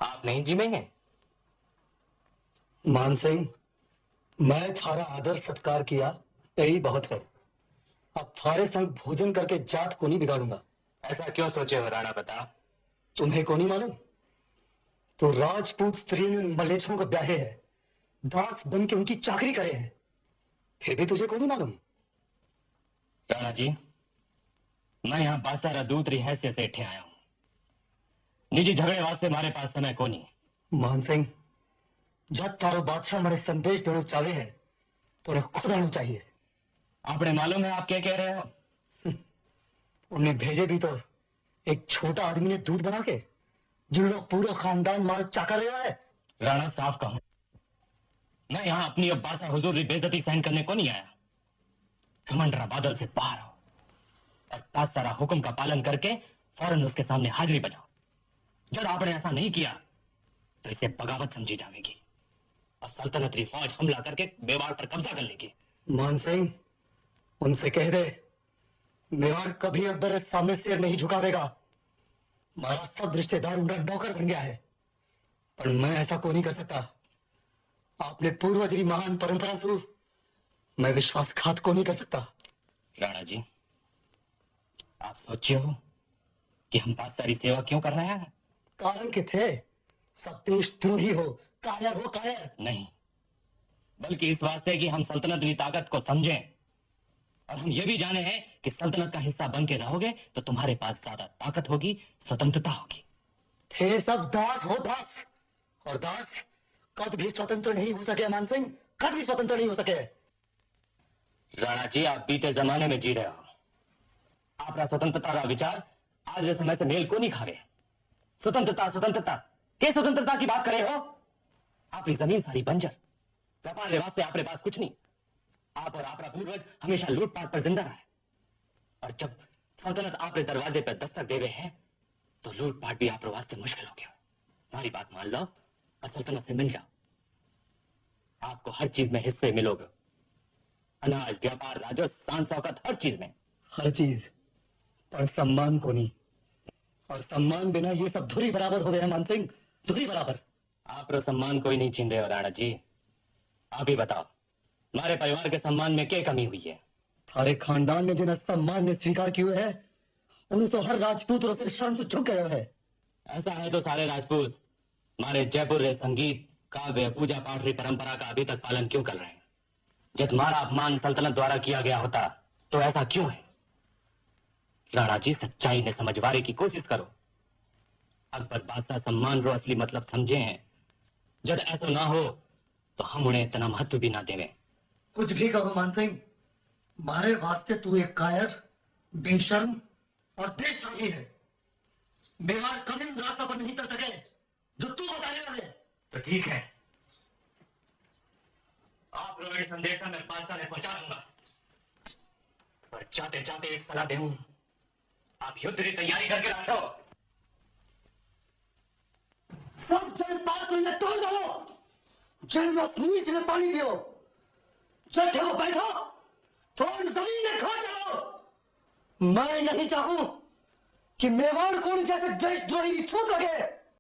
आप नहीं जिमेंगे? मान सिंह, मैं थारा आदर सत्कार किया, यही बहुत है। अब थारे संग भोजन करके जात को नहीं बिगाड़ूंगा। ऐसा क्यों सोचे हो राणा प्रताप? तुम्हें को नहीं मालूम? तो राजपूत स्त्री ने मलेच्छों को ब्याहे है, दास बन के उनकी चाकरी करे हैं, फिर भी तुझे को नहीं मालूम? राणा जी, मैं यहाँ बासारा दूतरी हैसियत से इठे आया हूँ। निजी झगड़े वास्ते हमारे पास समय को नहीं। मान सिंह, जब तारो बादशाह मरे संदेश देना चाहे है तो उन्हें खुद आना चाहिए। आपने मालूम है आप क्या कह रहे हो? उन्हें भेजे भी तो एक छोटा आदमी ने दूध बना के, जिन लोग पूरा खानदान मारो चाका रहा है। राणा साफ कहूं, मैं यहाँ अपनी अब बासा हुजूर की बेइज्जती सहन करने को नहीं आया। कमांडरा बादल से बाहर हो और बासारा हुक्म का पालन करके फौरन उसके सामने हाजिरी बजाओ। जब आपने ऐसा नहीं किया तो इसे बगावत समझी जाएगी और सल्तनती फौज हमला करके मेवाड़ पर कब्जा कर लेगी। मान सिंह, उनसे कह दे मेवाड़ कभी अकबर के सामने सिर नहीं झुकावेगा। हमारा सब रिश्तेदार उनका नौकर बन गया है, पर मैं ऐसा को नहीं कर सकता। आपने पूर्वज की महान परंपरा से मैं विश्वासघात को नहीं कर सकता। राणा जी, आप सोचिए हो कि हम बादशाही सेवा क्यों कर रहे हैं? कारण के थे, सब देशद्रोही हो, कायर हो, कायर नहीं, बल्कि इस वास्ते कि हम सल्तनत की ताकत को समझें और हम ये भी जाने हैं कि सल्तनत का हिस्सा बन के रहोगे तो तुम्हारे पास ज्यादा ताकत होगी, स्वतंत्रता होगी। थे सब दास हो, दास, और दास कद भी स्वतंत्र नहीं हो सके। मान सिंह, कद भी स्वतंत्र नहीं हो सके। राणा जी, आप बीते जमाने में जी रहे हो। आपका स्वतंत्रता का विचार आज के समय से मेल को नहीं खावे। स्वतंत्रता स्वतंत्रता के स्वतंत्रता की बात करे हो? आपकी जमीन सारी बंजर, व्यापार के वास्ते आपके पास कुछ नहीं। आप और आपका पूर्वज हमेशा लूटपाट पर जिंदा रहा है, और जब सल्तनत आपके दरवाजे पर दस्तक देवे है तो लूटपाट भी आपके वास्ते मुश्किल हो गया। हमारी बात मान लो और सल्तनत से मिल जाओ। आपको हर चीज में हिस्से मिलोगे, अनाज, व्यापार, राजस्व, शान शौकत, हर चीज में। हर चीज, पर सम्मान को नहीं। और सम्मान बिना ये सब धुरी बराबर हो गया। मान सिंह, धुरी बराबर। आप तो सम्मान कोई नहीं छीन रहे हो राणा जी। आप ही बताओ, हमारे परिवार के सम्मान में क्या कमी हुई है? थारे खानदान ने जिन सम्मान ने स्वीकार किए है, उन्हें तो हर राजपूत और शर्म से झुक गया है। ऐसा है तो सारे राजपूत हमारे जयपुर रे संगीत, काव्य, पूजा पाठ की परंपरा का अभी तक पालन क्यों कर रहे हैं? जब तुम्हारा अपमान सल्तनत द्वारा किया गया होता तो ऐसा क्यों है? राणा जी, सच्चाई ने समझवाने की कोशिश करो। अकबर बादशाह सम्मान रो असली मतलब समझे हैं। जब ऐसा ना हो तो हम उन्हें इतना महत्व भी ना देवे। कुछ भी कहो मान सिंह, मारे वास्ते तू एक कायर, बेशर्म और देशद्रोही है। मेवाड़ कभी उस रास्ता पर नहीं चल सके जो तू बता रहा है। तो ठीक है, आप लोगों के संदेशा मैं बादशाह ने पहुंचा दूंगा, पर जाते जाते एक सलाह दूं, आप युद्ध की तैयारी करके रखो। सब जल पात्र में तोड़ दो, जल में नीच में पानी दियो, जल हो बैठो, थोड़ी जमीन में खा जाओ। मैं नहीं चाहूं कि मेवाड़ कौन जैसे देशद्रोही छूट लगे।